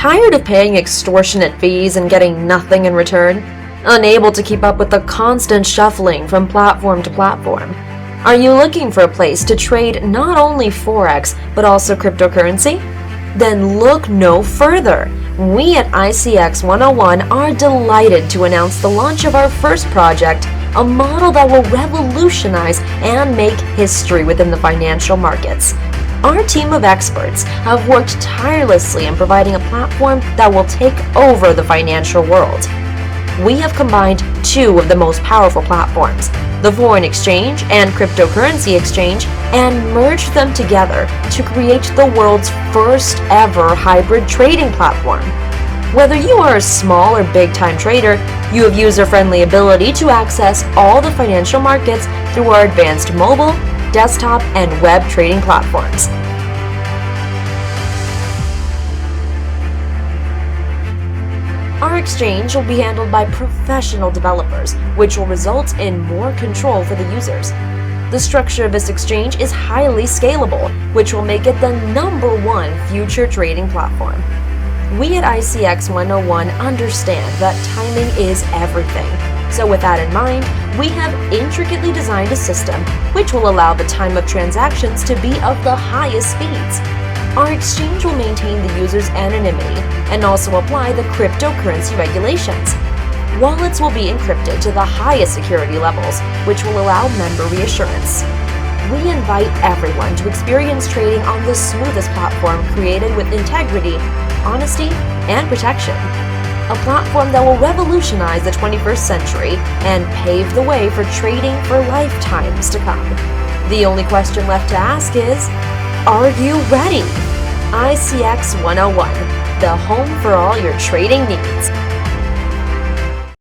Tired of paying extortionate fees and getting nothing in return? Unable to keep up with the constant shuffling from platform to platform? Are you looking for a place to trade not only forex but also cryptocurrency? Then look no further. We at ICX 101 are delighted to announce the launch of our first project, a model that will revolutionize and make history within the financial markets. Our team of experts have worked tirelessly in providing a platform that will take over the financial world. We have combined two of the most powerful platforms, the foreign exchange and cryptocurrency exchange, and merged them together to create the world's first ever hybrid trading platform. Whether you are a small or big-time trader, you have user-friendly ability to access all the financial markets through our advanced mobile, desktop, and web trading platforms. Our exchange will be handled by professional developers, which will result in more control for the users. The structure of this exchange is highly scalable, which will make it the #1 future trading platform. We at ICX 101 understand that timing is everything. So with that in mind, we have intricately designed a system which will allow the time of transactions to be of the highest speeds. Our exchange will maintain the user's anonymity and also apply the cryptocurrency regulations. Wallets will be encrypted to the highest security levels, which will allow member reassurance. We invite everyone to experience trading on the smoothest platform created with integrity, honesty, and protection. A platform that will revolutionize the 21st century and pave the way for trading for lifetimes to come. The only question left to ask is, are you ready? ICX 101, the home for all your trading needs.